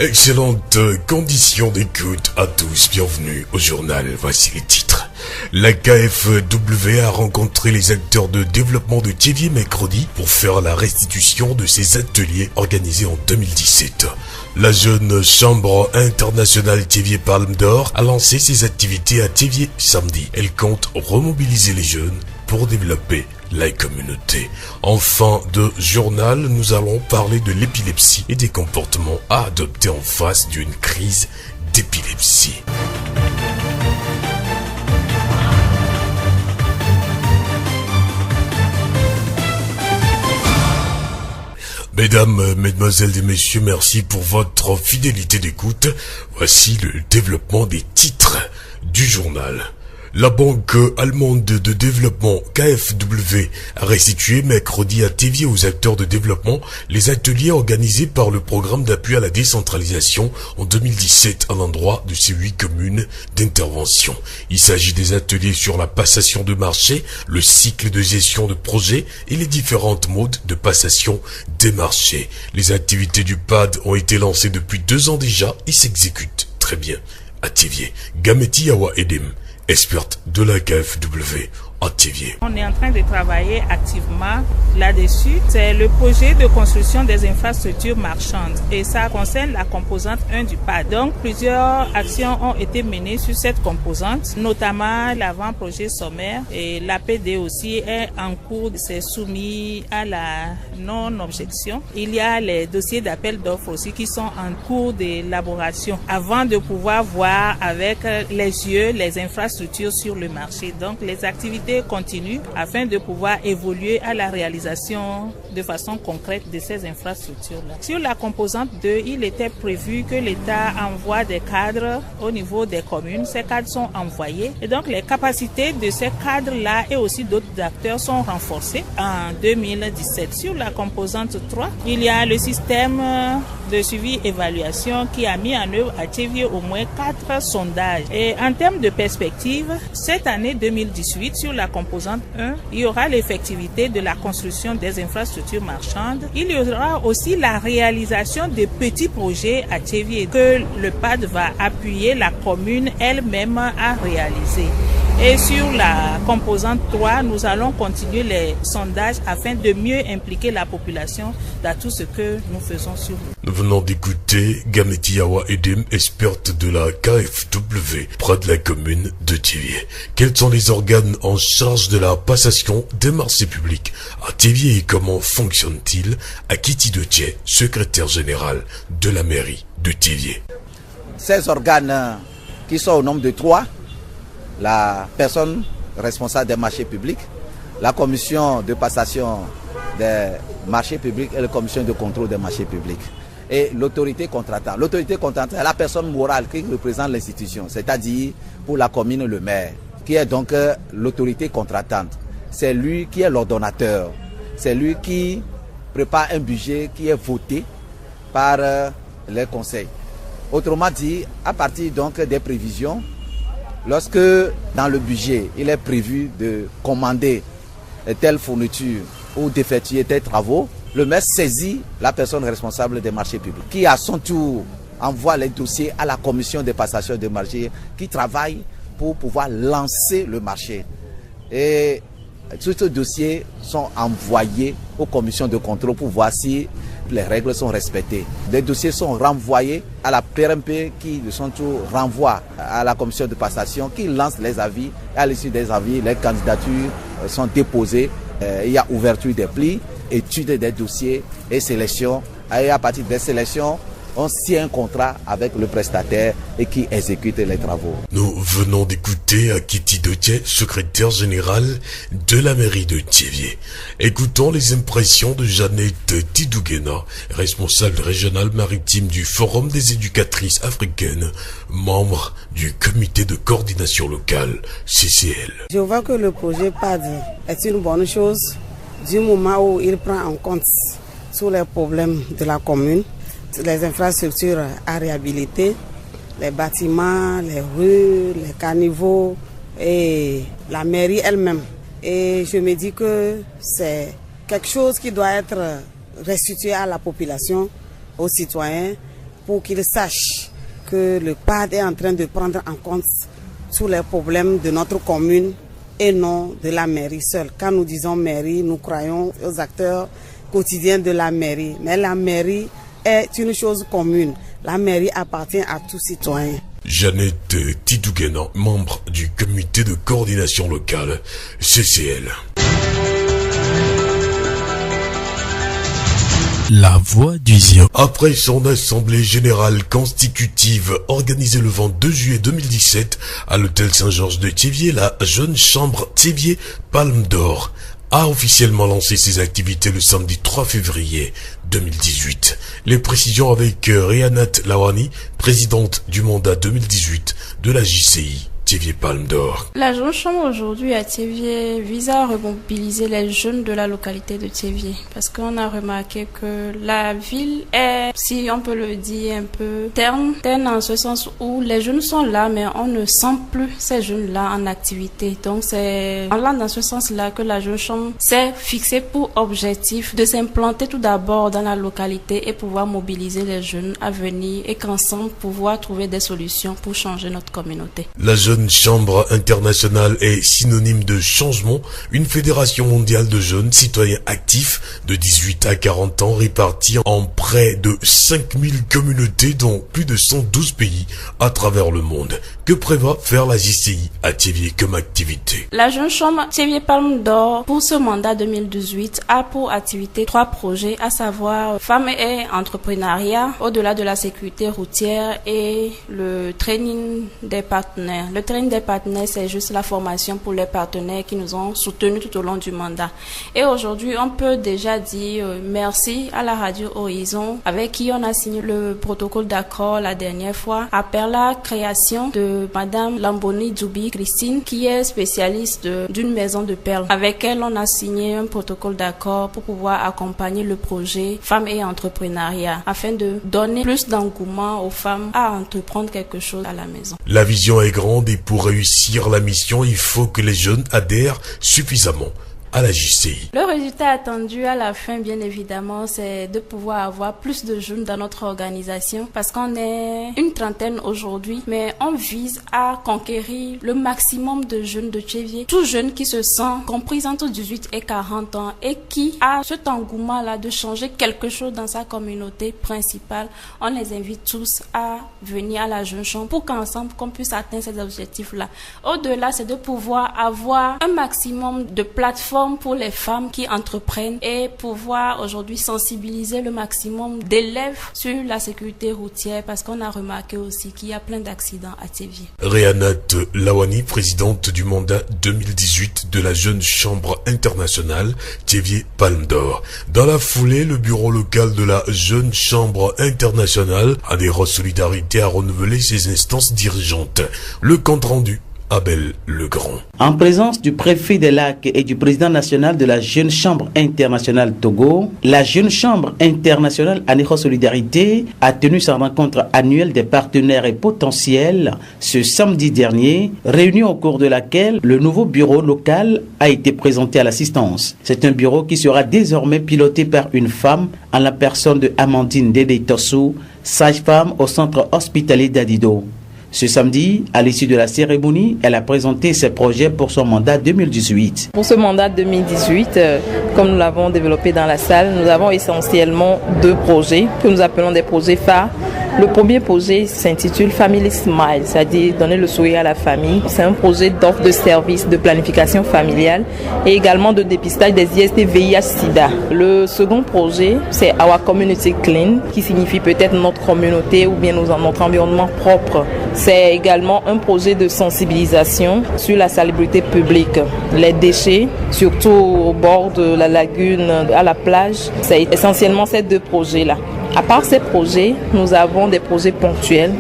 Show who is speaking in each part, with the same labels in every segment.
Speaker 1: Excellentes conditions d'écoute à tous, bienvenue au journal, voici les titres. La KfW a rencontré les acteurs de développement de Thiévié mercredi pour faire la restitution de ses ateliers organisés en 2017. La jeune chambre internationale Thiévié Palme d'Or a lancé ses activités à Thiévié samedi. Elle compte remobiliser les jeunes pour développer la communauté. En fin de journal, nous allons parler de l'épilepsie et des comportements à adopter en face d'une crise d'épilepsie. Mesdames, mesdemoiselles et messieurs, merci pour votre fidélité d'écoute. Voici le développement des titres du journal. La banque allemande de développement KfW a restitué mercredi à Thiévié aux acteurs de développement les ateliers organisés par le programme d'appui à la décentralisation en 2017 à l'endroit de ces 8 communes d'intervention. Il s'agit des ateliers sur la passation de marché, le cycle de gestion de projet et les différentes modes de passation des marchés. Les activités du PAD ont été lancées depuis 2 ans déjà et s'exécutent très bien à Thiévié. Gameti Yawa Edem, experte de la KfW à Thiévié.
Speaker 2: On est en train de travailler activement là-dessus. C'est le projet de construction des infrastructures marchandes et ça concerne la composante 1 du PAD. Donc plusieurs actions ont été menées sur cette composante, notamment l'avant-projet sommaire et l'APD aussi est en cours, c'est soumis à la non-objection. Il y a les dossiers d'appel d'offres aussi qui sont en cours d'élaboration avant de pouvoir voir avec les yeux les infrastructures sur le marché. Donc les activités continuent afin de pouvoir évoluer à la réalisation de façon concrète de ces infrastructures-là. Sur la composante 2, il était prévu que l'État envoie des cadres au niveau des communes. Ces cadres sont envoyés et donc les capacités de ces cadres-là et aussi d'autres acteurs sont renforcées en 2017. Sur la composante 3, il y a le système de suivi-évaluation qui a mis en œuvre à Thiévié au moins 4 sondages. Et en termes de perspective, cette année 2018, sur la composante 1, il y aura l'effectivité de la construction des infrastructures marchandes. Il y aura aussi la réalisation de petits projets à Thiévié que le PAD va appuyer la commune elle-même à réaliser. Et sur la composante 3, nous allons continuer les sondages afin de mieux impliquer la population dans tout ce que nous faisons sur nous.
Speaker 1: Nous venons d'écouter Gameti Yawa Edem, experte de la KfW, près de la commune de Thiévié. Quels sont les organes en charge de la passation des marchés publics à Thiévié et comment fonctionne-t-il? Akiti Dotier, secrétaire général de la mairie de Thiévié.
Speaker 3: Ces organes qui sont au nombre de 3, la personne responsable des marchés publics, la commission de passation des marchés publics et la commission de contrôle des marchés publics. Et l'autorité contractante. L'autorité contractante est la personne morale qui représente l'institution, c'est-à-dire pour la commune le maire, qui est donc l'autorité contractante. C'est lui qui est l'ordonnateur. C'est lui qui prépare un budget qui est voté par les conseils. Autrement dit, à partir donc des prévisions, lorsque dans le budget, il est prévu de commander telle fourniture ou d'effectuer tels travaux, le maire saisit la personne responsable des marchés publics, qui à son tour envoie les dossiers à la commission de passation de marché qui travaille pour pouvoir lancer le marché. Et tous ces dossiers sont envoyés aux commissions de contrôle pour voir si les règles sont respectées. Les dossiers sont renvoyés à la PRMP qui, de son tour, renvoie à la commission de passation qui lance les avis. Et à l'issue des avis, les candidatures sont déposées. Il y a ouverture des plis, étude des dossiers et sélection. Et à partir des sélections, on signe un contrat avec le prestataire et qui exécute les travaux.
Speaker 1: Nous venons d'écouter Akiti Dotier, secrétaire général de la mairie de Thiévié. Écoutons les impressions de Jeannette Tidougena, responsable régional maritime du Forum des éducatrices africaines, membre du comité de coordination locale, CCL.
Speaker 4: Je vois que le projet PAD est une bonne chose du moment où il prend en compte tous les problèmes de la commune, les infrastructures à réhabiliter, les bâtiments, les rues, les caniveaux et la mairie elle-même. Et je me dis que c'est quelque chose qui doit être restitué à la population, aux citoyens, pour qu'ils sachent que le PAD est en train de prendre en compte tous les problèmes de notre commune et non de la mairie seule. Quand nous disons mairie, nous croyons aux acteurs quotidiens de la mairie. Mais la mairie est une chose commune. La mairie appartient à tous citoyens.
Speaker 1: Jeannette Tidouguena, membre du comité de coordination locale, CCL.
Speaker 5: La voix du Zion.
Speaker 1: Après son assemblée générale constitutive organisée le 22 juillet 2017 à l'hôtel Saint-Georges de Thiévié, la jeune chambre Thiévié Palme d'Or a officiellement lancé ses activités le samedi 3 février 2018. Les précisions avec Rianat Lawani, présidente du mandat 2018 de la JCI Thiévié Palme d'Or.
Speaker 6: La jeune chambre aujourd'hui à Thiévié vise à remobiliser les jeunes de la localité de Thiévié parce qu'on a remarqué que la ville est, si on peut le dire, un peu terne en ce sens où les jeunes sont là mais on ne sent plus ces jeunes-là en activité. Donc c'est dans ce sens-là que la jeune chambre s'est fixée pour objectif de s'implanter tout d'abord dans la localité et pouvoir mobiliser les jeunes à venir et qu'ensemble pouvoir trouver des solutions pour changer notre communauté.
Speaker 1: La jeune chambre internationale est synonyme de changement, une fédération mondiale de jeunes citoyens actifs de 18 à 40 ans répartis en près de 5000 communautés dans plus de 112 pays à travers le monde. Que prévoit faire la JCI à Thiévié comme activité?
Speaker 6: La jeune chambre Thiévié Palme d'Or pour ce mandat 2018 a pour activité 3 projets, à savoir femmes et entrepreneuriat, au-delà de la sécurité routière et le training des partenaires. Le training des partenaires, c'est juste la formation pour les partenaires qui nous ont soutenus tout au long du mandat. Et aujourd'hui, on peut déjà dire merci à la radio Horizon, avec qui on a signé le protocole d'accord la dernière fois, après la création de Madame Lamboni Djoubi Christine, qui est spécialiste d'une maison de perles. Avec elle, on a signé un protocole d'accord pour pouvoir accompagner le projet Femmes et Entrepreneuriat, afin de donner plus d'engouement aux femmes à entreprendre quelque chose à la maison.
Speaker 1: La vision est grande et pour réussir la mission, il faut que les jeunes adhèrent suffisamment à la JCI.
Speaker 6: Le résultat attendu à la fin, bien évidemment, c'est de pouvoir avoir plus de jeunes dans notre organisation parce qu'on est une trentaine aujourd'hui, mais on vise à conquérir le maximum de jeunes de Thiévié. Tout jeune qui se sent compris entre 18 et 40 ans et qui a cet engouement-là de changer quelque chose dans sa communauté principale, on les invite tous à venir à la jeune chambre pour qu'ensemble, qu'on puisse atteindre ces objectifs-là. Au-delà, c'est de pouvoir avoir un maximum de plateformes pour les femmes qui entreprennent et pouvoir aujourd'hui sensibiliser le maximum d'élèves sur la sécurité routière parce qu'on a remarqué aussi qu'il y a plein d'accidents à Thiévié.
Speaker 1: Rianat Lawani, présidente du mandat 2018 de la jeune chambre internationale Thiévié Palme d'Or. Dans la foulée, le bureau local de la jeune chambre internationale Adhéro Solidarité a renouvelé ses instances dirigeantes. Le compte rendu Abel Legrand.
Speaker 7: En présence du préfet des Lacs et du président national de la Jeune Chambre internationale Togo, la Jeune Chambre internationale Adhéro Solidarité a tenu sa rencontre annuelle des partenaires et potentiels ce samedi dernier, réunion au cours de laquelle le nouveau bureau local a été présenté à l'assistance. C'est un bureau qui sera désormais piloté par une femme en la personne de Amandine Dédé Tossou, sage-femme au centre hospitalier d'Adido. Ce samedi, à l'issue de la cérémonie, elle a présenté ses projets pour son mandat 2018.
Speaker 8: Pour ce mandat 2018, comme nous l'avons développé dans la salle, nous avons essentiellement 2 projets que nous appelons des projets phares. Le premier projet s'intitule Family Smile, c'est-à-dire donner le sourire à la famille. C'est un projet d'offre de services de planification familiale et également de dépistage des IST VIH-Sida. Le second projet, c'est Our Community Clean, qui signifie peut-être notre communauté ou bien notre environnement propre. C'est également un projet de sensibilisation sur la salubrité publique. Les déchets, surtout au bord de la lagune, à la plage, c'est essentiellement ces 2 projets-là. À part ces projets, nous avons des projets ponctuels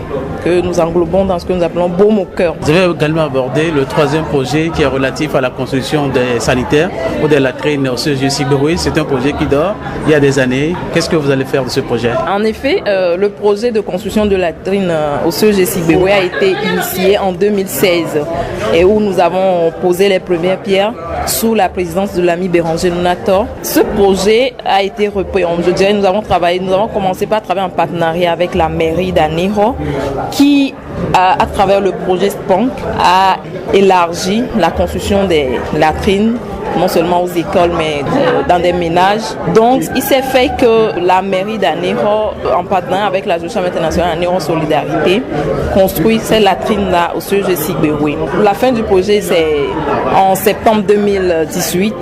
Speaker 8: que nous englobons dans ce que nous appelons baume au cœur.
Speaker 7: Vous avez également abordé le 3e projet qui est relatif à la construction des sanitaires ou des latrines au CEG Sibéroué. C'est un projet qui dort il y a des années. Qu'est-ce que vous allez faire de ce projet?
Speaker 8: En effet, le projet de construction de latrines au CEG Sibéroué a été initié en 2016 et où nous avons posé les premières pierres sous la présidence de l'ami Béranger Nonator. Ce projet a été repris. Je dirais, nous avons commencé par travailler en partenariat avec la mairie d'Anéro qui, à travers le projet SPANC, a élargi la construction des latrines non seulement aux écoles mais dans des ménages. Donc il s'est fait que la mairie d'Anéro, en partenariat avec la Chambre internationale Anéro Solidarité, construit ces latrines-là au CEG Sigberoué. La fin du projet c'est en septembre 2018.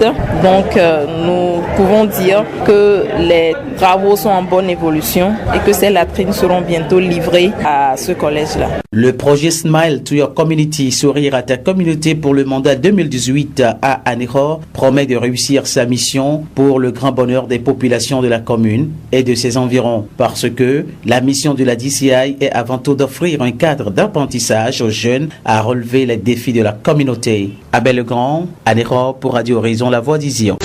Speaker 8: Donc nous pouvons dire que les travaux sont en bonne évolution et que ces latrines seront bientôt livrées à ce collège-là.
Speaker 7: Le projet Smile to Your Community, sourire à ta communauté pour le mandat 2018 à Anéro, promet de réussir sa mission pour le grand bonheur des populations de la commune et de ses environs, parce que la mission de la DCI est avant tout d'offrir un cadre d'apprentissage aux jeunes à relever les défis de la communauté. Abel Legrand, Anéro pour Radio Horizon, la voix d'Ision.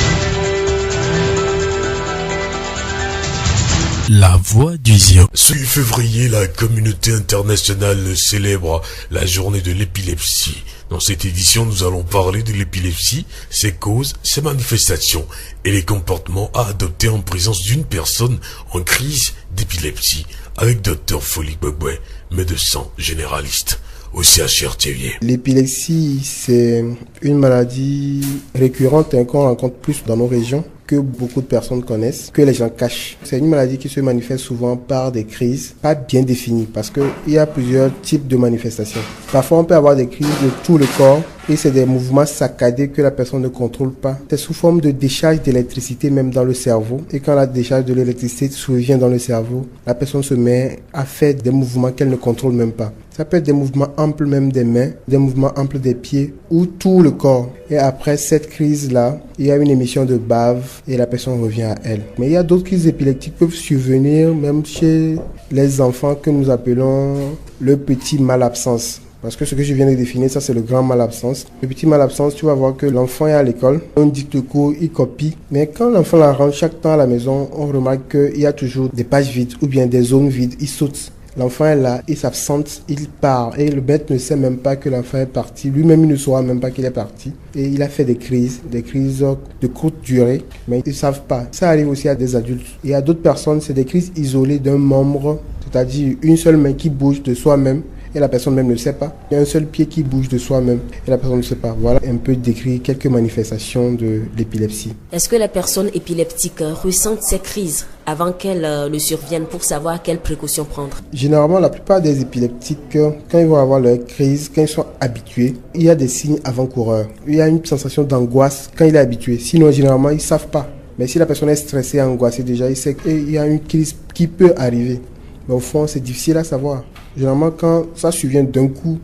Speaker 5: La voix du Zion.
Speaker 1: Ce 8 février, la communauté internationale célèbre la journée de l'épilepsie. Dans cette édition, nous allons parler de l'épilepsie, ses causes, ses manifestations et les comportements à adopter en présence d'une personne en crise d'épilepsie avec Dr Foli Gbegbe, médecin généraliste au CHR Thévier.
Speaker 9: L'épilepsie, c'est une maladie récurrente qu'on rencontre plus dans nos régions, que beaucoup de personnes connaissent, que les gens cachent. C'est une maladie qui se manifeste souvent par des crises pas bien définies, parce qu'il y a plusieurs types de manifestations. Parfois, on peut avoir des crises de tout le corps, et c'est des mouvements saccadés que la personne ne contrôle pas. C'est sous forme de décharge d'électricité même dans le cerveau, et quand la décharge de l'électricité survient dans le cerveau, la personne se met à faire des mouvements qu'elle ne contrôle même pas. Ça peut être des mouvements amples même des mains, des mouvements amples des pieds ou tout le corps. Et après cette crise-là, il y a une émission de bave et la personne revient à elle. Mais il y a d'autres crises épileptiques qui peuvent survenir même chez les enfants que nous appelons le petit malabsence. Parce que ce que je viens de définir, ça c'est le grand malabsence. Le petit malabsence, tu vas voir que l'enfant est à l'école, on dicte le cours, il copie. Mais quand l'enfant la rentre chaque temps à la maison, on remarque qu'il y a toujours des pages vides ou bien des zones vides, il saute. L'enfant est là, il s'absente, il part et le maître ne sait même pas que l'enfant est parti. Lui-même, il ne saura même pas qu'il est parti. Et il a fait des crises de courte durée, mais ils ne savent pas. Ça arrive aussi à des adultes. Et à d'autres personnes, c'est des crises isolées d'un membre, c'est-à-dire une seule main qui bouge de soi-même. Et la personne même ne le sait pas. Il y a un seul pied qui bouge de soi-même et la personne ne le sait pas. Voilà un peu décrit quelques manifestations de l'épilepsie.
Speaker 10: Est-ce que la personne épileptique ressent ces crises avant qu'elles le surviennent pour savoir quelles précautions prendre?
Speaker 9: Généralement, la plupart des épileptiques, quand ils vont avoir leur crise, quand ils sont habitués, il y a des signes avant-coureurs. Il y a une sensation d'angoisse quand il est habitué. Sinon, généralement, ils ne savent pas. Mais si la personne est stressée, angoissée déjà, il sait qu'il y a une crise qui peut arriver. Mais au fond, c'est difficile à savoir. Généralement, quand ça survient d'un coup,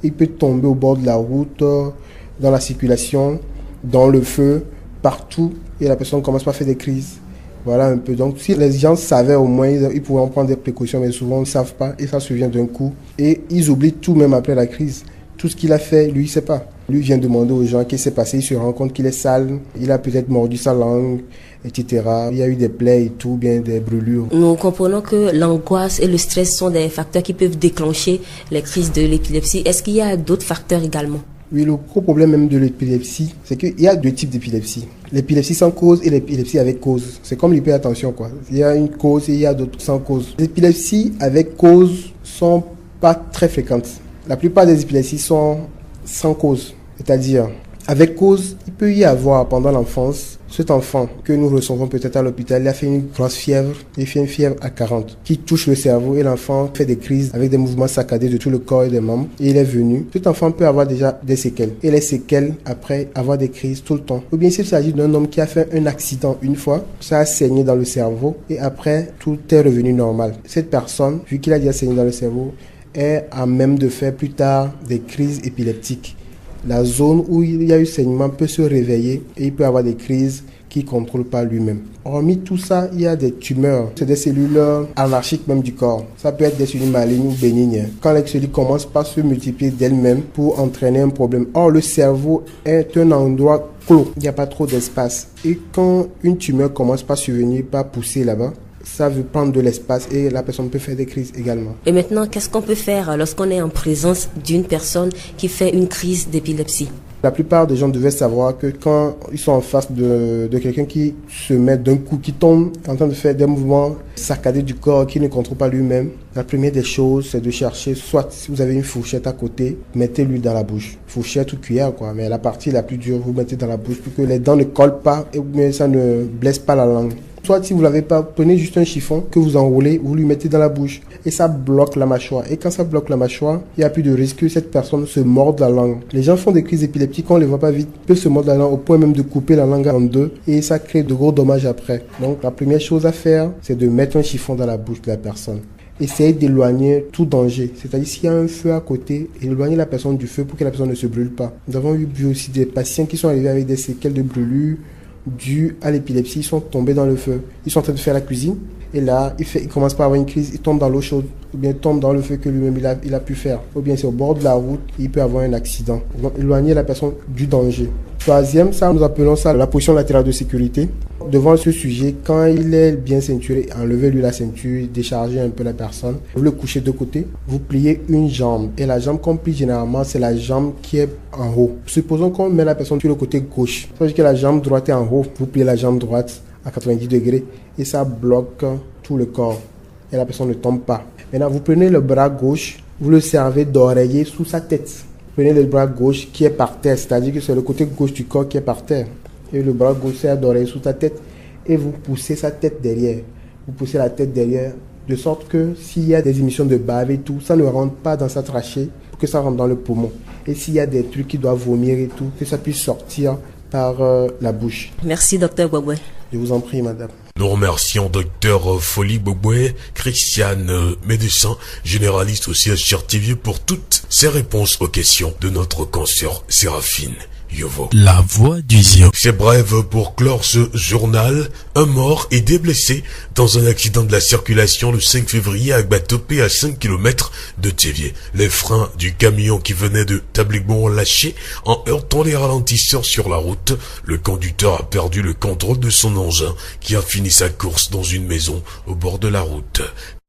Speaker 9: il peut tomber au bord de la route, dans la circulation, dans le feu, partout, et la personne commence par faire des crises. Voilà un peu. Donc, si les gens savaient au moins, ils pourraient en prendre des précautions, mais souvent, ils ne savent pas, et ça survient d'un coup. Et ils oublient tout, même après la crise. Tout ce qu'il a fait, lui, il ne sait pas. Lui vient demander aux gens qu'est-ce qui s'est passé, il se rend compte qu'il est sale, il a peut-être mordu sa langue, etc. Il y a eu des plaies et tout, bien des brûlures.
Speaker 10: Nous comprenons que l'angoisse et le stress sont des facteurs qui peuvent déclencher les crises de l'épilepsie. Est-ce qu'il y a d'autres facteurs également?
Speaker 9: Oui, le gros problème même de l'épilepsie, c'est qu'il y a deux types d'épilepsie. L'épilepsie sans cause et l'épilepsie avec cause. C'est comme l'hypertension, quoi. Il y a une cause et il y a d'autres sans cause. Les épilepsies avec cause sont pas très fréquentes. La plupart des épilepsies sont sans cause. C'est-à-dire, avec cause, il peut y avoir pendant l'enfance, cet enfant que nous recevons peut-être à l'hôpital, il a fait une grosse fièvre, il fait une fièvre à 40, qui touche le cerveau et l'enfant fait des crises avec des mouvements saccadés de tout le corps et des membres. Et il est venu. Cet enfant peut avoir déjà des séquelles. Et les séquelles, après, avoir des crises tout le temps. Ou bien s'il s'agit d'un homme qui a fait un accident une fois, ça a saigné dans le cerveau et après, tout est revenu normal. Cette personne, vu qu'il a déjà saigné dans le cerveau, est à même de faire plus tard des crises épileptiques. La zone où il y a eu saignement peut se réveiller et il peut avoir des crises qu'il ne contrôle pas lui-même. Hormis tout ça, il y a des tumeurs. C'est des cellules anarchiques même du corps. Ça peut être des cellules malignes ou bénignes. Quand les cellules commencent par se multiplier d'elles-mêmes pour entraîner un problème. Or, le cerveau est un endroit clos. Il n'y a pas trop d'espace. Et quand une tumeur commence par survenir, par pousser là-bas, ça veut prendre de l'espace et la personne peut faire des crises également.
Speaker 10: Et maintenant, qu'est-ce qu'on peut faire lorsqu'on est en présence d'une personne qui fait une crise d'épilepsie?
Speaker 9: La plupart des gens devaient savoir que quand ils sont en face de quelqu'un qui se met d'un coup, qui tombe en train de faire des mouvements saccadés du corps, qui ne contrôle pas lui-même, la première des choses, c'est de chercher, soit si vous avez une fourchette à côté, mettez-lui dans la bouche. Fourchette ou cuillère, quoi. Mais la partie la plus dure, vous mettez dans la bouche pour que les dents ne collent pas et ça ne blesse pas la langue. Soit si vous l'avez pas, prenez juste un chiffon que vous enroulez, vous lui mettez dans la bouche et ça bloque la mâchoire. Et quand ça bloque la mâchoire, il n'y a plus de risque que cette personne se morde la langue. Les gens font des crises épileptiques, quand on ne les voit pas vite, peuvent se mordre la langue au point même de couper la langue en deux et ça crée de gros dommages après. Donc la première chose à faire, c'est de mettre un chiffon dans la bouche de la personne. Essayez d'éloigner tout danger. C'est-à-dire s'il y a un feu à côté, éloignez la personne du feu pour que la personne ne se brûle pas. Nous avons vu aussi des patients qui sont arrivés avec des séquelles de brûlure dû à l'épilepsie, ils sont tombés dans le feu. Ils sont en train de faire la cuisine et là, il commence par avoir une crise, il tombe dans l'eau chaude ou bien tombe dans le feu que lui-même il a pu faire. Ou bien c'est au bord de la route, il peut avoir un accident. Donc éloigner la personne du danger. Troisième, ça nous appelons ça la position latérale de sécurité. Devant ce sujet, quand il est bien ceinturé, enlevez-lui la ceinture, déchargez un peu la personne. Vous le couchez de côté, vous pliez une jambe. Et la jambe qu'on plie généralement, c'est la jambe qui est en haut. Supposons qu'on met la personne sur le côté gauche. Ça veut dire que la jambe droite est en haut. Vous pliez la jambe droite à 90 degrés et ça bloque tout le corps. Et la personne ne tombe pas. Maintenant, vous prenez le bras gauche, vous le servez d'oreiller sous sa tête. Prenez le bras gauche qui est par terre, c'est-à-dire que c'est le côté gauche du corps qui est par terre. Et le bras gauche sert d'oreille sous ta tête et vous poussez sa tête derrière. Vous poussez la tête derrière de sorte que s'il y a des émissions de bave et tout, ça ne rentre pas dans sa trachée pour que ça rentre dans le poumon. Et s'il y a des trucs qui doivent vomir et tout, que ça puisse sortir par la bouche.
Speaker 10: Merci, docteur Gbagbe.
Speaker 9: Je vous en prie, madame.
Speaker 1: Nous remercions Dr Folie Gbagbe, Christiane, médecin généraliste aussi à Chertivier, pour toutes ces réponses aux questions de notre consoeur Séraphine Yovo.
Speaker 5: La voix du Zio.
Speaker 1: C'est bref pour clore ce journal. Un mort et des blessés dans un accident de la circulation le 5 février à Gbatopé, à 5 km de Théviers. Les freins du camion qui venait de Tabligbo ont lâché en heurtant les ralentisseurs sur la route. Le conducteur a perdu le contrôle de son engin qui a fini sa course dans une maison au bord de la route.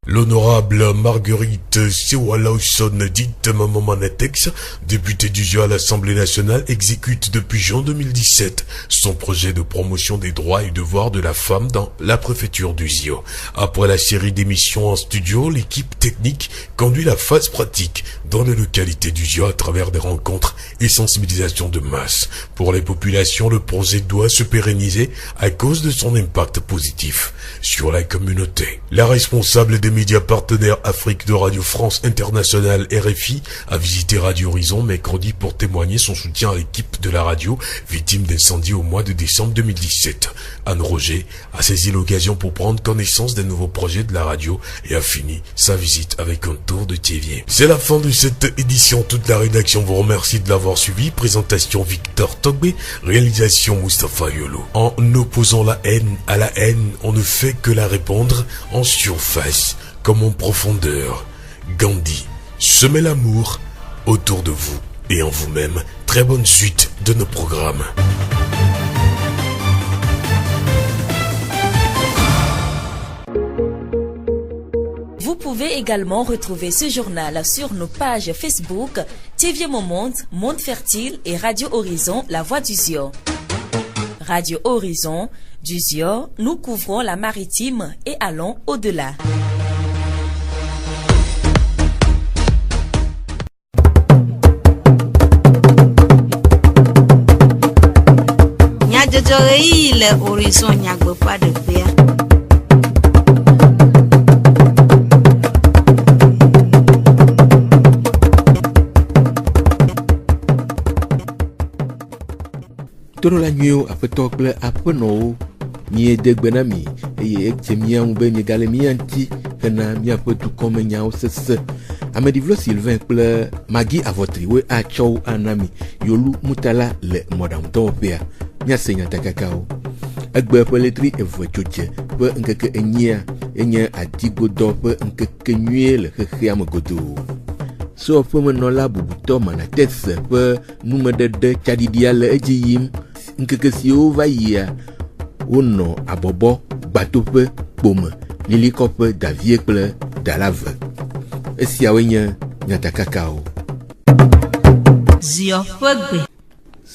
Speaker 1: L'honorable Marguerite Sewalawson, dite Maman Manatex, députée du Zio à l'Assemblée nationale, exécute depuis juin 2017 son projet de promotion des droits et devoirs de la femme dans la préfecture du Zio. Après la série d'émissions en studio, l'équipe technique conduit la phase pratique dans les localités du Zio à travers des rencontres et sensibilisations de masse. Pour les populations, le projet doit se pérenniser à cause de son impact positif sur la communauté. La responsable des médias partenaires Afrique de Radio France Internationale RFI a visité Radio Horizon mercredi pour témoigner son soutien à l'équipe de la radio victime d'incendie au mois de décembre 2017. Anne Roger a saisi l'occasion pour prendre connaissance des nouveaux projets de la radio et a fini sa visite avec un tour de Théviers. C'est la fin de cette édition. Toute la rédaction vous remercie de l'avoir suivi. Présentation Victor Togbe, réalisation Mustapha Yolo. En opposant la haine à la haine, on ne fait que la répandre en surface comme en profondeur. Gandhi, semez l'amour autour de vous et en vous-même. Très bonne suite de nos programmes.
Speaker 11: Vous pouvez également retrouver ce journal sur nos pages Facebook, Théviers Monde, Monde Fertile et Radio Horizon, La Voix du Zio. Radio Horizon, du Zio, nous couvrons la maritime et allons au-delà.
Speaker 12: Le horizon n'y a pas de paix.
Speaker 13: Toro la nuit apeto kple apenɔwo mie de gbe na mi eye ekye miaŋu be miegale mianti hena miaƒe dukɔme nyawo sese. Ameɖivlo Sylvain kple Magi Avotri wo atsɔ wo ana mi. Yolu Mutala le mɔɖaŋudɔwɔƒea. Miase nyatakakawo. Egbe ƒe letri eve dzodze ƒe ŋkeke enyia enye adigodɔ ƒe ŋkeke nyuie le xexea me godoo. So ƒe menɔla bubutɔ Manatex ƒe numeɖeɖe tsaɖiɖia le edzi yim. Ŋkeke siwo va yia wonɔ abɔbɔ, gbatoƒe, kpome, lilikɔƒe, davie kple dalave. Esiawoe nye nyatakakawo.
Speaker 12: Zio ƒe gbe.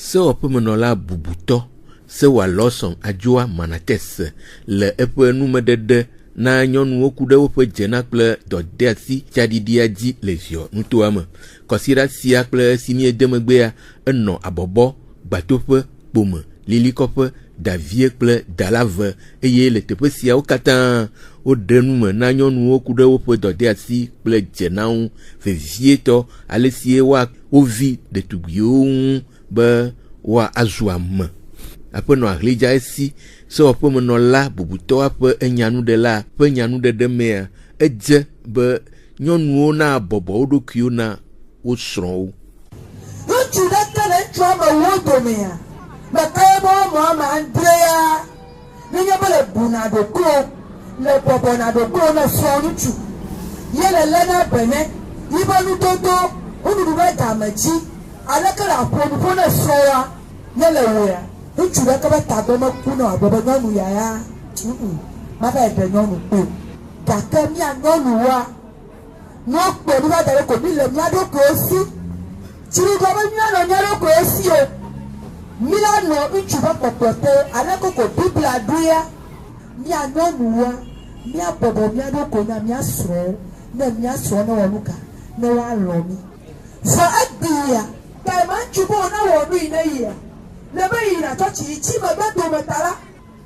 Speaker 13: se woƒe menɔla bubutɔ se wòalɔsɔn adzoa manates le eƒe numedede na nyɔnuwo ku ɖe woƒe dzena kple dɔdeasi tsaɖiɖia dzi le ziɔ nutoa me. Kɔsiɖa sia kple esi mie de megbea enɔ abɔbɔ, gbatoƒe, kpome, lilikɔƒe, davie kple dalave eye le teƒe siawo katã woɖe nume na nyɔnuwo ku ɖe woƒe dɔdeasi kple dzenawo vevietɔ ale sie wovi ɖetugbiwo ŋu be woazu ame. Aƒenɔ Ahlidza esi sewɔƒemenɔla bubutɔa ƒe enyanuɖela ƒe nyanuɖeɖe mea edze be nyɔnuwo na bɔbɔ wo ɖokuiwo na wo srɔ̃wo.
Speaker 14: Ŋutsu ɖeka le ŋutsua me wo domea, meka ye be wɔme adrea, nenye be le buna ɖokoro, le bɔbɔna ɖokoro ne srɔ̃ ŋutsu, ye le lé na bene, yi be nudodo, nuɖuɖu be gamedzi, aleke le aƒonuƒo ne srɔ̃a, ne le woea. Ŋutsu ɖeka be tagbɔ meku nɔ abe be nyɔnu ya mava ɖe nyɔnu kpo gake mía nyɔnuwoa nɔkpe nu va da ɖe ko mi le mía ɖokuiwo si tsiɖuɖɔ be míanɔ mía ɖokuiwo si o mi la nɔ ŋutsu ƒe kpɔkplɔ te aleke ko biblia ɖoa mía nyɔnuwoa mía bɔbɔ mía ɖokui na mía srɔ̃wo ne mía srɔ̃ ne wɔ nu ka ne woalɔ mi vɔ egbia ta ma ŋutsu be wòna wɔ nu yi ne yia. Le be yina tsɔtsi tsi megbe dome ta la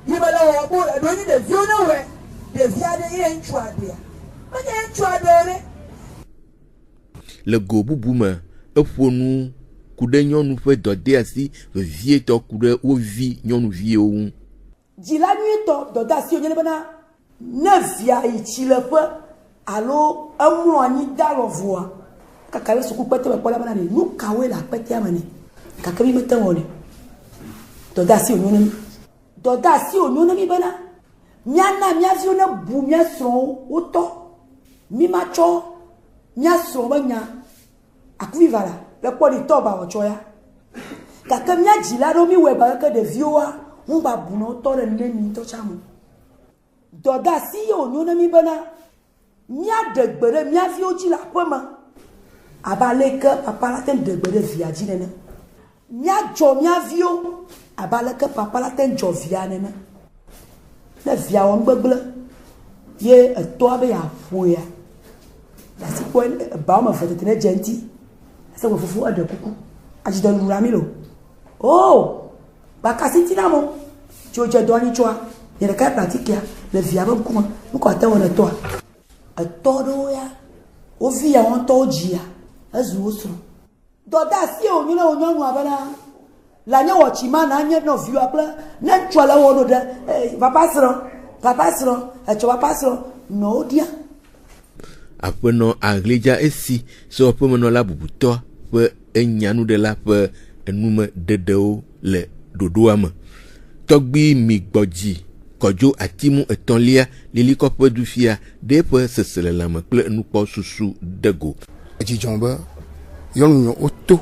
Speaker 14: yi me le wɔwɔ bo eɖo nyi ɖeviwo ne wɔe ɖevi aɖe ye ŋutsu aɖea menye ŋutsu aɖewo ɖe.
Speaker 13: Le go bubu me eƒo nu ku ɖe nyɔnu ƒe dɔdeasi vevietɔ ku ɖe wo vi nyɔnuviwo ŋu.
Speaker 14: Dzila nyuitɔ dɔdeasiwo nye bena ne via yi tsileƒe alo emlɔ anyi da lɔvoa kaka le sukukpete me kpɔ la bena nu kawoe le akpetea me ne gake mi mete wɔ ne. Dɔdeasi wonyo ne mi. Dɔdeasi wonyo ne mi bena míana mía viwo ne bu mía srɔ̃wo wotɔ. Mi ma tsɔ mía srɔ̃ be nya akuviva la le kpɔ ɖi tɔ ba wɔtsɔ ya. Gake mía dzila ɖo mi wɔe ba ke ɖeviwoa ŋu ba bu na wotɔ ɖe ne mi ŋutɔ tsa me. Dɔdeasi ye wonyo ne mi bena mía ɖe gbe ɖe mía viwo dzi le aƒe me abe aleke papa la te ɖe gbe ɖe via dzi nene. Mía dzɔ mía viwo abe aleke papa la te dzɔ via nene. Ne via wɔ nugbegble ye etɔa be yeaƒoea yasi kpɔ bawo me ve tete ne dze ŋuti ese wo fofo eɖe kuku adzidɔ nuɖura mi lo o bakasi tina mo tso dze dɔ anyi tsoa nye ɖeka ye pratikea le via be ŋkume nukɔ ate wɔ ne tɔa etɔ ɖewo ya wo vi ya wɔn tɔwo dzia ezu wo srɔ̃. Dɔdeasi wo nyo ne wo nyɔnua bena la nye wɔtsi ma na nye nɔviwa kple ne ŋutsua le wɔ no ɖe papa srɔ̃ etsɔ papa srɔ̃ nɔwo dia.
Speaker 13: Aƒenɔ Ahlidza esi sewɔƒemenɔla bubutɔ ƒe enyanuɖela ƒe enumeɖeɖewo le ɖoɖoa me. Tɔgbi migbɔdzi kɔdzo atimu etɔ̃lia lilikɔƒe dufia ɖe ƒe seselelame kple nukpɔ susu de go.
Speaker 15: Dzidzɔ be yɔnu woto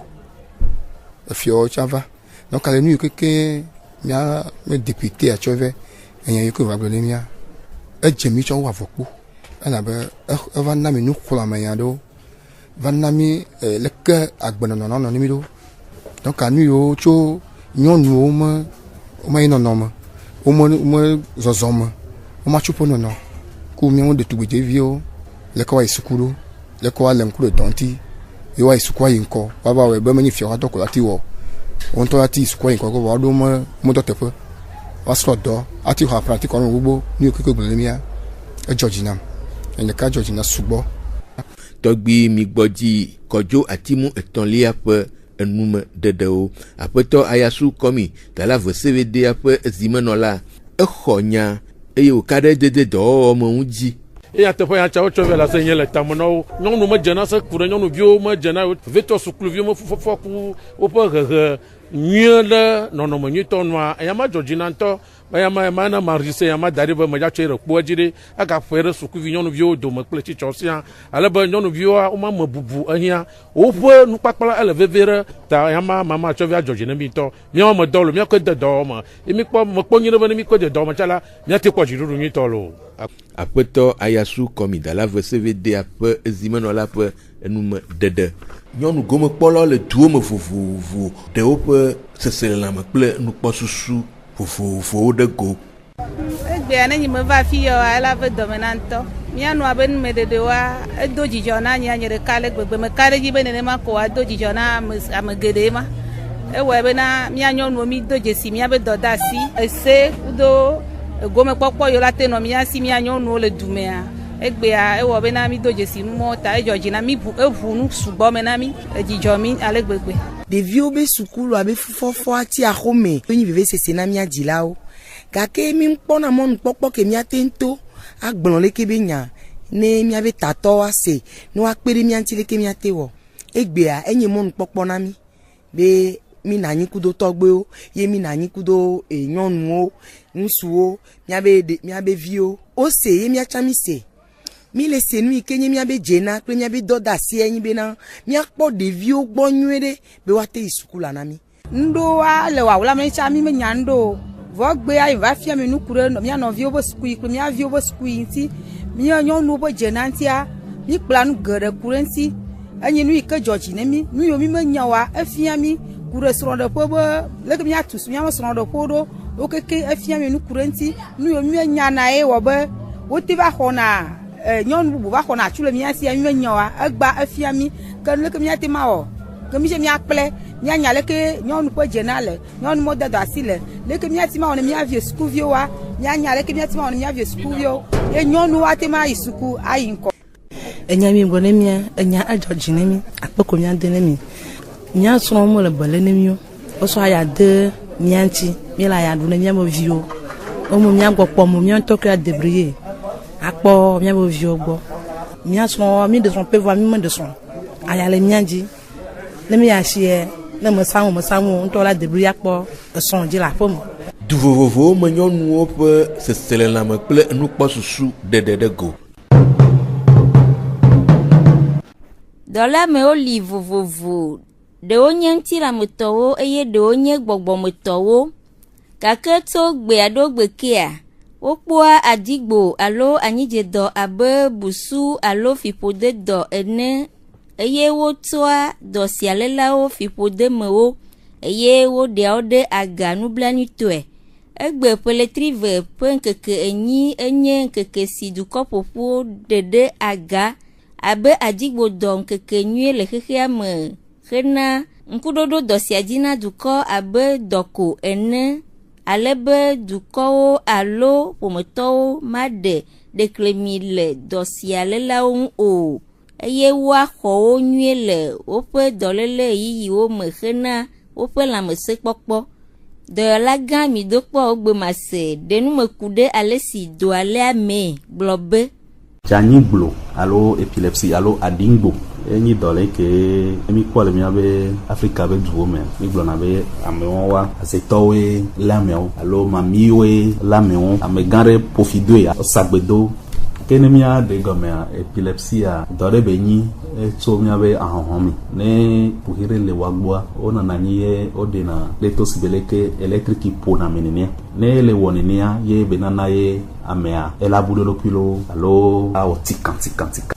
Speaker 15: efiawo tsava donc ale nu keke mia me député atsɔ vɛ enya yi ko va gblɔ ne mia edze mi tsɔ wɔ avɔkpo ena be eva na mi nuxlɔamenya ɖewo va na mi leke agbenɔnɔ nɔ ne mi ɖo donc anu yiwo tso nyɔnuwo me yi nɔnɔme wome zɔzɔme woma tso ƒe nɔnɔ ku miawo ɖetugbideviwo leke wa yi suku ɖo leke wa le ŋku ɖe dɔ ŋuti ye wa yi sukua yi ŋkɔ wava wɔ be menye fia wa dɔ ko la ti wɔ wontɔ la ti sukua yi ŋkɔ ko wa ɖo mɔdɔ teƒe wa srɔ̃ dɔ ati xɔ apranti kɔnu gbogbo nu yi keke gblɔ ne mia edzɔ dzi nam ɖeka dzɔ dzi na sugbɔ.
Speaker 13: Tɔgbi migbɔdzi kɔdzo atimu etɔ̃lia ƒe enume ɖeɖewo aƒetɔ Ayasu Kɔmi tala vesevedea ƒe zimenɔla exɔ nya eye wòka ɖe dede dɔwɔwɔ me ŋu dzi.
Speaker 16: Eya teƒe ya tsa wotsɔ vɛ le ase nye le tame na wo. Nyɔnu me dzena se ku ɖe nyɔnuviwo me dzena vetɔ sukuluviwo me fɔku woƒe hehe nyuie ɖe nɔnɔme nyuitɔ nua eya ma dzɔ dzi na ŋutɔ ma na marise ya ma dare ba ma ja chere kpo jire aka fere sukuvi nyonu vio do ma kple chichosia ale ba nyonu vio o ma mabubu ahia o po nu pakpala ele vevere ta ya ma mama chovia George na mi to mi o mo dolo mi ko de do ma emi kpo mo kpo nyine ba mi ko de do ma chala mi te kpo jiruru ni to lo
Speaker 13: apeto ayasu komida la VCVD ape zimenola pe enum dede nyɔnu gomekpɔlɔ le duwo me vovovo ɖewo ƒe seselelãme kple nukpɔsusu vovovowo ɖe go.
Speaker 2: Egbea ne nyime va fi ya ela ve dɔme na ŋutɔ míanɔ abe numeɖeɖewoa edo dzidzɔ na nye ɖeka le gbegbe me ka ɖe dzi be nenema ko ado dzidzɔ na ame geɖe ma ewɔe bena mía nyɔnuwo mi do dzesi míabe dɔdeasi ese kudo gomekpɔkpɔ yiwo la te nɔ mía si mía nyɔnuwo le dumea egbea ewɔ bena mi do dzesi numɔ ta edzɔ dzi na mi eʋu nu sugbɔ me na mi edzidzɔ mi ale gbegbe.
Speaker 17: Ɖeviwo be sukulu abe fufɔfɔ ati axome wonyi veve sese na mía dzilawo gake mi kpɔna mɔnukpɔkpɔ ke mía te to agblɔ leke be nya ne mía be tatɔwo ase ne woakpe ɖe mía ŋuti leke mía te wɔ egbea enye mɔnukpɔkpɔ na mi be mi na anyi kudo tɔgbewo ye mi na anyi kudo nyɔnuwo ŋutsuwo mía be viwo ose ye mía tsa mi se. Mi le se nu ike nye miabe dzena kple miabe dɔdeasi enyi bena miakpɔ ɖeviwo gbɔ nyuie ɖe be woate yi sukula na mi.
Speaker 18: Ŋɖoa le wawula me tsa mi menya ŋɖo vɔ gbea va fia mi nuku ɖe mia nɔviwo be sukui kple mia viwo be sukui ŋuti mia nyɔnuwo be dzena ŋutia mi kpla nu geɖe ku ɖe ŋuti enyi nu yike dzɔ dzi ne mi nu yiwo mi menya wa efia mi ku ɖe srɔ̃ɖeƒe be leke miatu miabe srɔ̃ɖeƒewo ɖo wo keke efia mi nuku ɖe ŋuti nu yiwo mi menya na ye wɔ be wote va xɔna nyɔnu bubu va xɔna atsu le mía si mi menya wa egba efia mi ke leke mía te ma wɔ ke mi se mía kple mía nya leke nyɔnu ƒe dzena le nyɔnu mo de do asi le leke mía te ma wɔ ne mía vie sukuviwo wa mía nya leke mía te ma wɔ ne mía vie sukuviwo ye nyɔnu wa te ma yi suku ayi ŋkɔ.
Speaker 4: Enya mi gblɔ ne mía enya edzɔ dzi ne mi akpe ko mía de ne mi mía srɔ̃ mo le bele ne mi wo sɔ aya de mía ŋuti mí le aya ɖu ne mía me viwo wo mo mía gbɔ kpɔ mo mía ŋutɔ kura débrouiller akpɔ mía be viwo gbɔ mía srɔ̃ mi de srɔ̃ pe vɔ mi me de srɔ̃ aya le mía dzi ne mi asie ne me saŋu ŋutɔ la débrouiller akpɔ esrɔ̃ dzi le aƒe me.
Speaker 13: Du vovovowo me nyɔnuwo ƒe seselelãme kple nukpɔsusu ɖeɖe ɖe go.
Speaker 19: Dɔlamewo li vovovo ɖewo nye ŋutilametɔwo eye ɖewo nye gbɔgbɔmetɔwo gake tso gbea ɖo gbe kea wokpɔa adigbo alo anyidzedɔ abe busu alo fiƒodedɔ ene eye wotsɔa dɔ sia lélawo fiƒodemewo eye woɖeawo ɖe aga nublanuitɔe. Egbe ƒeletrive ƒe ŋkeke enyi enye ŋkeke si dukɔ ƒoƒuwo ɖe ɖe aga abe adigbodɔ ŋkeke nyuie le xexea me hena ŋkuɖoɖo dɔ sia dzi na dukɔ abe dɔko ene. Alebe dukɔwo alo ƒometɔwo maɖe ɖeklemi le dɔ sia lélawo ŋu o eye woaxɔwo nyuie le woƒe dɔléle yiyiwo me hena woƒe lãmesekpɔkpɔ. Dɔyɔla gã midokpɔ ogbemase ɖenumeku ɖe ale si doalea mee gblɔ be
Speaker 20: dzanyigblɔ alo epilepsi alo aɖingbo enyi dɔ le ke mi kpɔ le miabe Afrika be duwo me mi gblɔna be amewo wa azetɔwoe le amewo alo mamiwoe le amewo ame gã ɖe ƒofidoe sagbedo ke ne mia de gɔmea epilepsia dɔ ɖe be nyi etso miabe ahɔhɔmi ne ƒuxiɖe le wa gbɔa wonana anyi ye woɖena leto si be leke elektriki ƒona me nenea ne le wɔ nenea ye be nana ye amea elabu ɖoɖokui lo alo awɔ tikan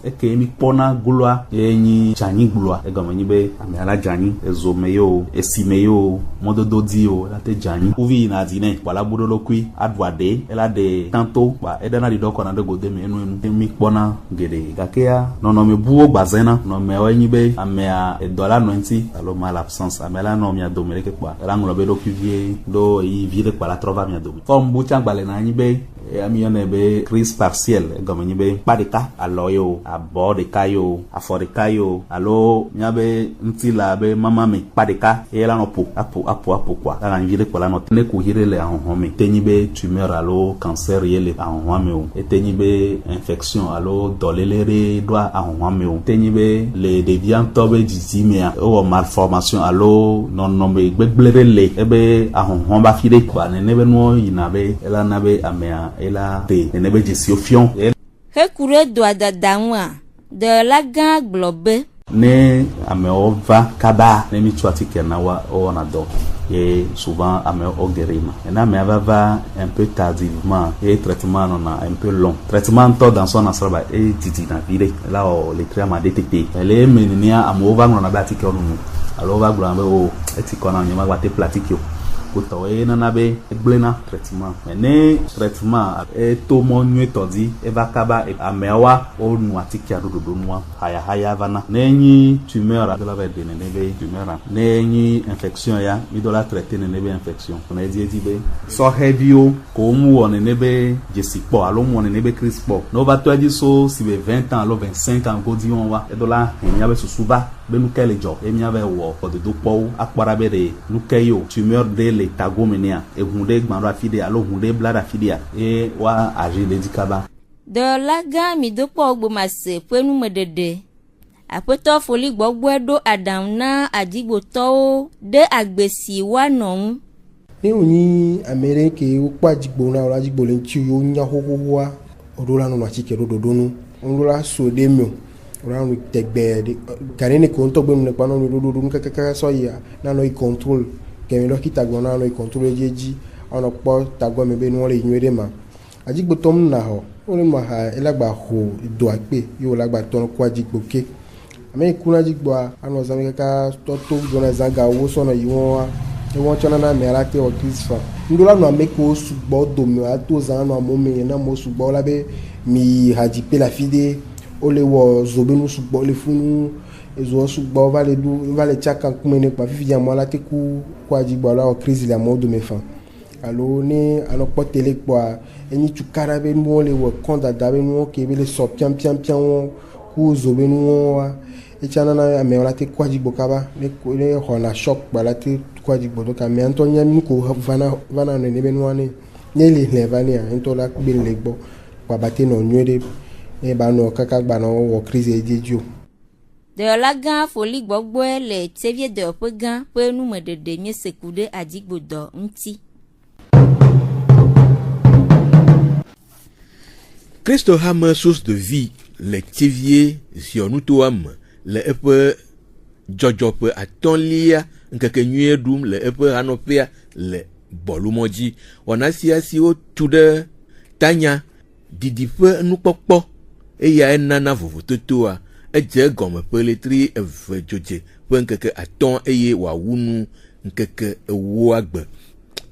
Speaker 20: eke mi kpɔna gloa ye nyi dzanyigloa egɔme nyi be amea la dzanyi ezome yewo esime yewo mɔdodo di yewo la te dzanyi kuvi yina di nɛ wala bu ɖoɖokui aɖu aɖe ela de tanto ba eɖena ɖiɖɔ kɔna ɖe gode me enu mi kpɔna geɖe gakea nɔnɔme buwo gbazena nɔnɔmewo nyi be amea edɔ la nɔ ŋuti alo mal absence amea la nɔ mia dome leke kpa ela ŋlɔ be ɖokui vie ɖo eyi vi ɖe kpa la trɔ va mia dome fɔm bu tsã gbalẽ na anyi be amione be crise partielle gomenye be padeka aloyo abodeka yo aforeka yo alo nyabe ntila be mama mi padeka yela no apo kwa la ngire kwa la no ne ku hire le ahonhome tenyi be tumeur alo cancer yele ahonhome o tenyi be infection alo dolelere doa ahonhome o tenyi be le deviant tobe dizimia o malformation alo non be gbegbere le ebe ahonhom ba fide kwa ne be no yinabe ela nabe amea ela te ne be jesiofion
Speaker 19: he kure do adadanwa de la gan globe
Speaker 20: ne ameo va kaba ne mi tuati kenawa o na do et souvent ameo ogerima et na me va un peu tardivement et traitement non un peu long traitement to dans son ensemble et titi na vire là les traitements détectés les meninia amo va non na bati ke onu alors va grambe o etikona nyama wa te platique yo kotowe na nabe egblena traitement ne traitement e to mo nyu todi e va kaba e amewa o nu atiki adodo nwa haya vana nenyi tumeur de la vede ne be tumeur nenyi infection ya mi do la traiter ne be infection on a dit be so hebio ko mu won ne be jesipo alo mu won ne be crispo no va to di so si be 20 ans alo 25 ans go di on wa e do la nya be susuba be nu kele jo e mi ave wo ko de do po akpara be de nu keyo tumeur de le tagomenia e hunde gbaro afide alo hunde blada afide e wa agi le dikaba
Speaker 19: de la ga mi do po ogbomase penu medede apeto foli gbogbo edo adam na adigbo to de agbesi wa non
Speaker 9: ni oni amerike o pajigbo na ora jigbo le ti yo nya hohowa odola no achike rododonu ondola so demio ora no tegbe karene ko nto gbe mu pa no rododonu kaka so ya na no i control kemi lo kitagbo na no i control jeji ona po tagbo me be no le nywere ma ajigbo tom na ho oni ma ha elagba ho do ape yo lagba ton ko ajigbo ke ame kuna jigbo anu zami kaka to jona zanga wo so na yiwon e won chana na me ala te o kisfa ndola no ameko sugbo do me ato zanu amome na mo sugbo labe mi haji pe la fide o le wo zobenu sugbo le funu ezo sugbo vale chaka kumene pa fifi mo ala te ku kwa jigbo la o crise la mo do me fa alo ni alo potele kwa eni tukara be mo le wo konda da be mo ke be le so pian ku zobenu wa e chana na me ala te kwa jigbo kaba le hona shop bala te kwa jigbo do ka me antonya mi ko vana ne be no ne le vania ento la be le gbo kwa bate no nwere e ba no kaka gba no wo crise ejeju
Speaker 19: de la gan foli gbogbo le tevie de ope gan pe nu medede mi sekude adigbo do nti
Speaker 13: Christo Hammer, source de vie, le tivier, sionutoam, le epe jojope atonlia, nkeke nye dum, le epe anopea, le bolumoji, wanasia si o tude tanya, didipe nupokpo, e ya enana vovototoa, e je gome peletri eve joje, pe nkeke aton eye wawunu, nkeke ewagbe.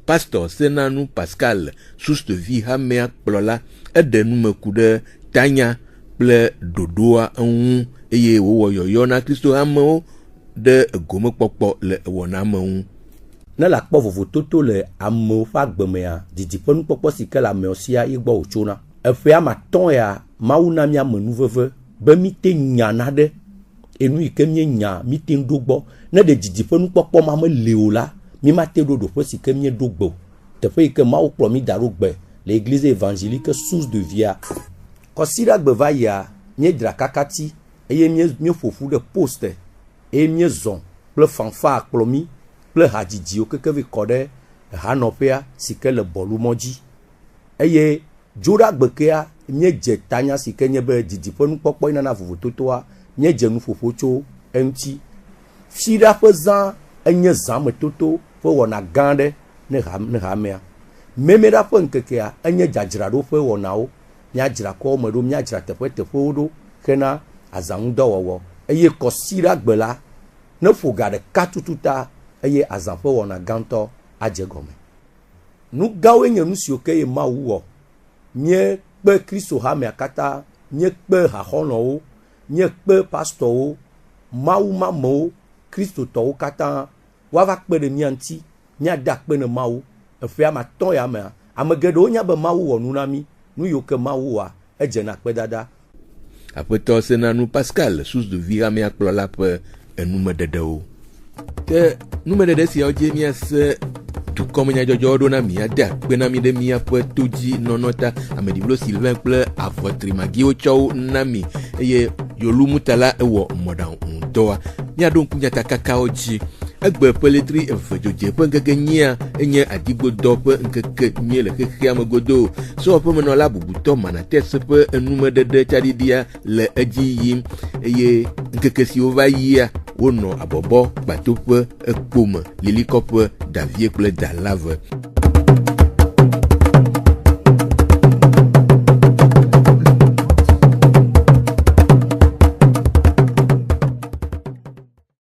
Speaker 13: Pasteur Senanu Pascal, source de vie Hammer Plola, ede nume kude tanya ple dodoa en eye wo yoyo na Christo Hammer de gome pokpo le wona me
Speaker 21: na la kpo vovototo le amo fa gbemea didiponu pokpo sike la meosia igbo ochona efe amaton ya mauna mia menu veve be mi te nyana de enu ike mi nya mi te ndogbo na de didiponu pokpo ma me leola mi ma te dodo po sike mi dogbo te fe ike ma oklo mi darogbe l'église évangélique source de vie. Kosira gbeva ya nye drakakati eye mie fofu de poste e mie zon ple fanfa akplomi ple hadidi o keke vi kode hanopea sike le bolumoji eye joda gbekea mie je tanya sike nye be didi ponu pokpo ina na vovototoa mie je nu fofu cho enti fira pe zan enye zan metoto fo wona gande ne hamea memera pe nkekea enye jajira do fe wonao nya jira ko medo nya jira tefe do kena azan do wowo eye kosira gbela ne foga de katututa eye azan fe wona ganto ajegome nu gawe nye nu sioke e mawuo nye pe Kristo ha me akata nye pe ha hono nye pe pastor o mawu mamo Kristo to kata wa va pe de mianti nya da pe ne mawu efe ama ton ya me amegedo nya be mawu wo nunami nu yiwo ke mawua edzena kpe dada.
Speaker 13: Aƒetɔ Senanu Pascal sus de Virame akplɔla ƒe enumeɖeɖewo. Ke numeɖeɖe siawo dzi míase dukɔmenyadzɔdzɔ ɖo na mia de akpe na mi ɖe miaƒe to dzi nɔnɔ ta. Ameɖiblo Sylvain kple avɔtrimagiwo tsɔwo na mi eye Yolu Mutala ewɔ mɔɖaŋudɔa. Míaɖo ŋku nyatakakawo dzi. Egbe ƒe letri eve dzodze ƒe ŋkeke nyia enye adigbodɔ ƒe ŋkeke nye le xexea me godo. So ƒe menɔla bubutɔ Manates ƒe enumeɖeɖe tsaɖiɖia le edzi yim eye ŋkeke siwo va yia wonɔ abɔbɔ, gbatoƒe, ekpome, lilikɔƒe, davie kple dalave.